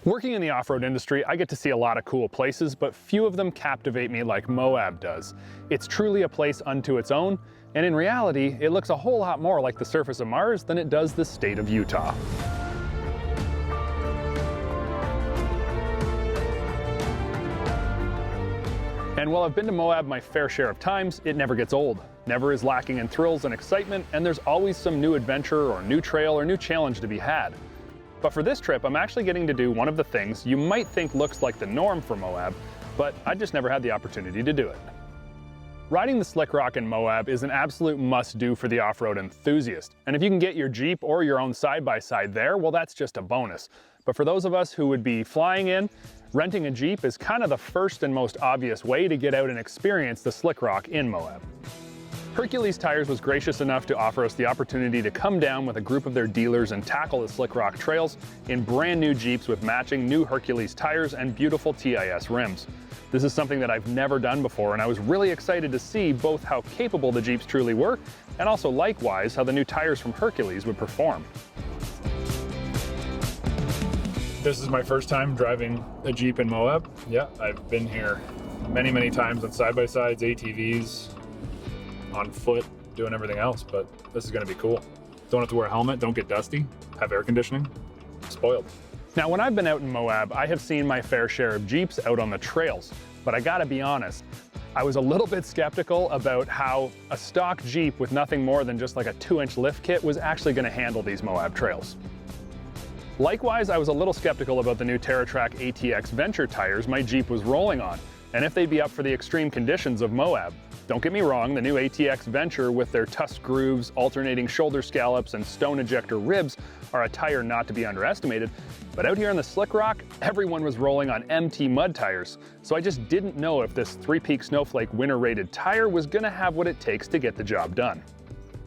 Working in the off-road industry, I get to see a lot of cool places, but few of them captivate me like Moab does. It's truly a place unto its own, and in reality, it looks a whole lot more like the surface of Mars than it does the state of Utah. And while I've been to Moab my fair share of times, it never gets old. Never is lacking in thrills and excitement, and there's always some new adventure or new trail or new challenge to be had. But for this trip, I'm actually getting to do one of the things you might think looks like the norm for Moab, but I just never had the opportunity to do it. Riding the slick rock in Moab is an absolute must-do for the off-road enthusiast. And if you can get your Jeep or your own side-by-side there, well, that's just a bonus. But for those of us who would be flying in, renting a Jeep is kind of the first and most obvious way to get out and experience the slick rock in Moab. Hercules Tires was gracious enough to offer us the opportunity to come down with a group of their dealers and tackle the slick rock trails in brand new Jeeps with matching new Hercules tires and beautiful TIS rims. This is something that I've never done before, and I was really excited to see both how capable the Jeeps truly were, and also likewise how the new tires from Hercules would perform. This is my first time driving a Jeep in Moab. Yeah, I've been here many times on side-by-sides, ATVs, on foot, doing everything else, but this is gonna be cool. Don't have to wear a helmet, don't get dusty, have air conditioning, spoiled. Now, when I've been out in Moab, I have seen my fair share of Jeeps out on the trails, but I gotta be honest, I was a little bit skeptical about how a stock Jeep with nothing more than just like a 2-inch lift kit was actually gonna handle these Moab trails. Likewise, I was a little skeptical about the new TRAX ATX Venture tires my Jeep was rolling on, and if they'd be up for the extreme conditions of Moab. Don't get me wrong, the new ATX Venture with their tusk grooves, alternating shoulder scallops, and stone ejector ribs are a tire not to be underestimated, but out here on the slick rock, everyone was rolling on MT mud tires, so I just didn't know if this 3-Peak Snowflake winter-rated tire was gonna have what it takes to get the job done.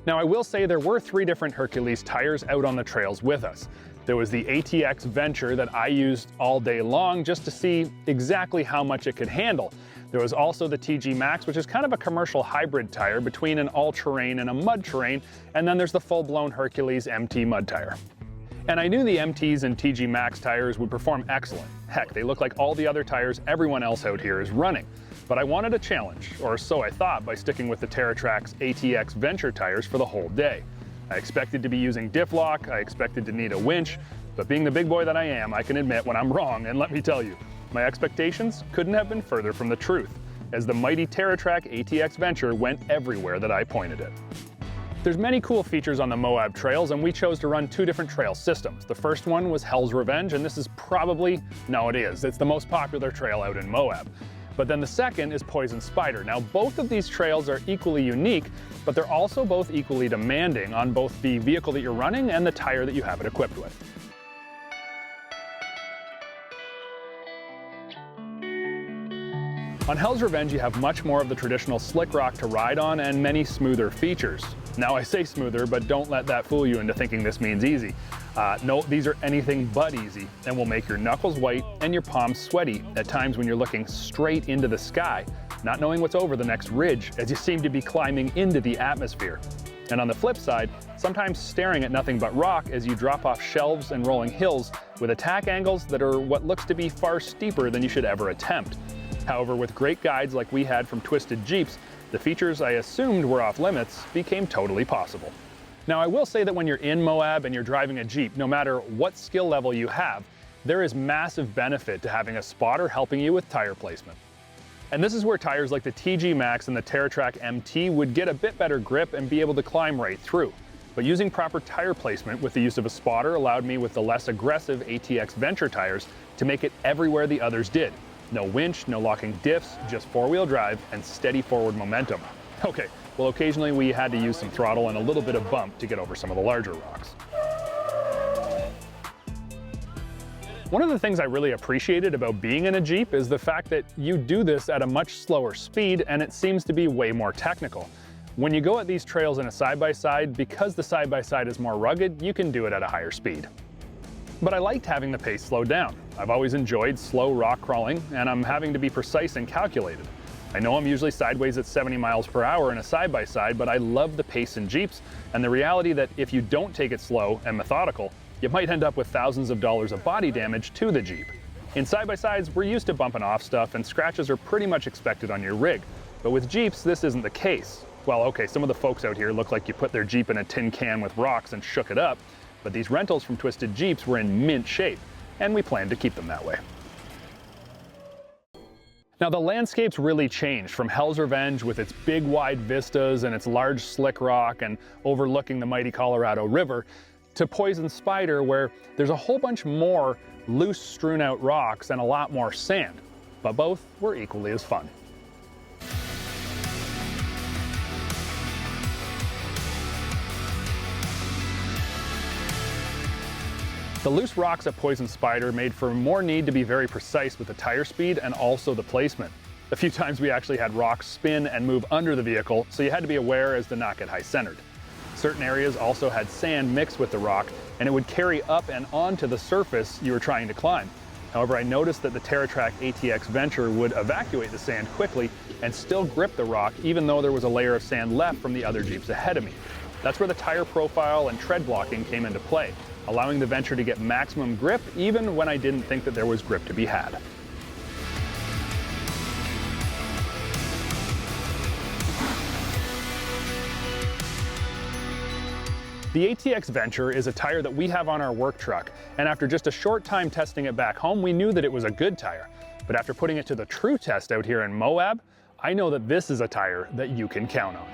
Now, I will say there were 3 different Hercules tires out on the trails with us. There was the ATX Venture that I used all day long just to see exactly how much it could handle. There was also the TG Max, which is kind of a commercial hybrid tire between an all-terrain and a mud terrain, and then there's the full-blown Hercules MT mud tire. And I knew the MTs and TG Max tires would perform excellent. Heck, they look like all the other tires everyone else out here is running. But I wanted a challenge, or so I thought, by sticking with the TRAX ATX Venture tires for the whole day. I expected to be using diff lock, I expected to need a winch, but being the big boy that I am, I can admit when I'm wrong, and let me tell you, my expectations couldn't have been further from the truth, as the mighty TRAX ATX Venture went everywhere that I pointed it. There's many cool features on the Moab trails, and we chose to run 2 different trail systems. The first one was Hell's Revenge, and this is probably, no it is, it's the most popular trail out in Moab. But then the second is Poison Spider. Now, both of these trails are equally unique, but they're also both equally demanding on both the vehicle that you're running and the tire that you have it equipped with. On Hell's Revenge, you have much more of the traditional slick rock to ride on and many smoother features. Now, I say smoother, but don't let that fool you into thinking this means easy. No, these are anything but easy and will make your knuckles white and your palms sweaty at times when you're looking straight into the sky, not knowing what's over the next ridge as you seem to be climbing into the atmosphere. And on the flip side, sometimes staring at nothing but rock as you drop off shelves and rolling hills with attack angles that are what looks to be far steeper than you should ever attempt. However, with great guides like we had from Twisted Jeeps, the features I assumed were off limits became totally possible. Now, I will say that when you're in Moab and you're driving a Jeep, no matter what skill level you have, there is massive benefit to having a spotter helping you with tire placement. And this is where tires like the TG Max and the TRAX MT would get a bit better grip and be able to climb right through. But using proper tire placement with the use of a spotter allowed me with the less aggressive ATX Venture tires to make it everywhere the others did. No winch, no locking diffs, just 4-wheel drive and steady forward momentum. Okay, well, occasionally we had to use some throttle and a little bit of bump to get over some of the larger rocks. One of the things I really appreciated about being in a Jeep is the fact that you do this at a much slower speed and it seems to be way more technical. When you go at these trails in a side-by-side, because the side-by-side is more rugged, you can do it at a higher speed. But I liked having the pace slowed down. I've always enjoyed slow rock crawling, and I'm having to be precise and calculated. I know I'm usually sideways at 70 miles per hour in a side-by-side, but I love the pace in Jeeps and the reality that if you don't take it slow and methodical, you might end up with thousands of dollars of body damage to the Jeep. In side-by-sides, we're used to bumping off stuff and scratches are pretty much expected on your rig. But with Jeeps, this isn't the case. Well, okay, some of the folks out here look like you put their Jeep in a tin can with rocks and shook it up, but these rentals from Twisted Jeeps were in mint shape, and we plan to keep them that way. Now the landscape's really changed from Hell's Revenge with its big wide vistas and its large slick rock and overlooking the mighty Colorado River, to Poison Spider where there's a whole bunch more loose strewn out rocks and a lot more sand, but both were equally as fun. The loose rocks at Poison Spider made for more need to be very precise with the tire speed and also the placement. A few times we actually had rocks spin and move under the vehicle, so you had to be aware as to not get high centered. Certain areas also had sand mixed with the rock, and it would carry up and onto the surface you were trying to climb. However, I noticed that the TRAX ATX Venture would evacuate the sand quickly and still grip the rock even though there was a layer of sand left from the other Jeeps ahead of me. That's where the tire profile and tread blocking came into play, allowing the Venture to get maximum grip even when I didn't think that there was grip to be had. The ATX Venture is a tire that we have on our work truck, and after just a short time testing it back home, we knew that it was a good tire. But after putting it to the true test out here in Moab, I know that this is a tire that you can count on.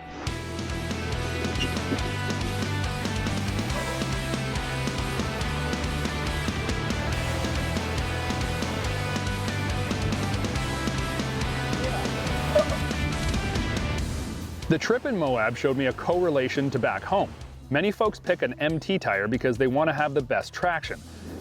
The trip in Moab showed me a correlation to back home. Many folks pick an MT tire because they want to have the best traction.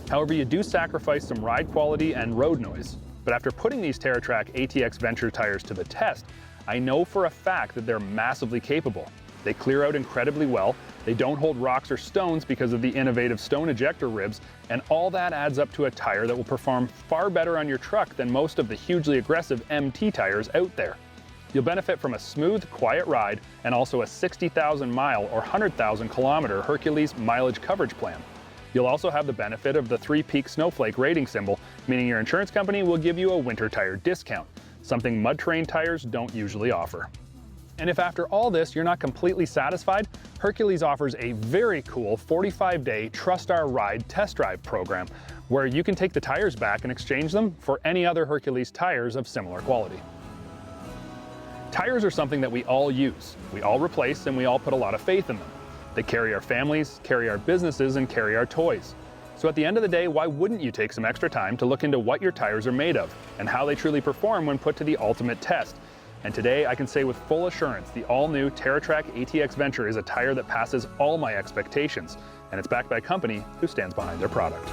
However, you do sacrifice some ride quality and road noise. But after putting these TRAX ATX Venture tires to the test, I know for a fact that they're massively capable. They clear out incredibly well, they don't hold rocks or stones because of the innovative stone ejector ribs, and all that adds up to a tire that will perform far better on your truck than most of the hugely aggressive MT tires out there. You'll benefit from a smooth, quiet ride and also a 60,000 mile or 100,000 kilometer Hercules mileage coverage plan. You'll also have the benefit of the 3-peak snowflake rating symbol, meaning your insurance company will give you a winter tire discount, something mud terrain tires don't usually offer. And if after all this you're not completely satisfied, Hercules offers a very cool 45-day Trust Our Ride test drive program, where you can take the tires back and exchange them for any other Hercules tires of similar quality. Tires are something that we all use, we all replace, and we all put a lot of faith in them. They carry our families, carry our businesses, and carry our toys. So at the end of the day, why wouldn't you take some extra time to look into what your tires are made of and how they truly perform when put to the ultimate test? And today I can say with full assurance the all-new TRAX ATX Venture is a tire that passes all my expectations, and it's backed by a company who stands behind their product.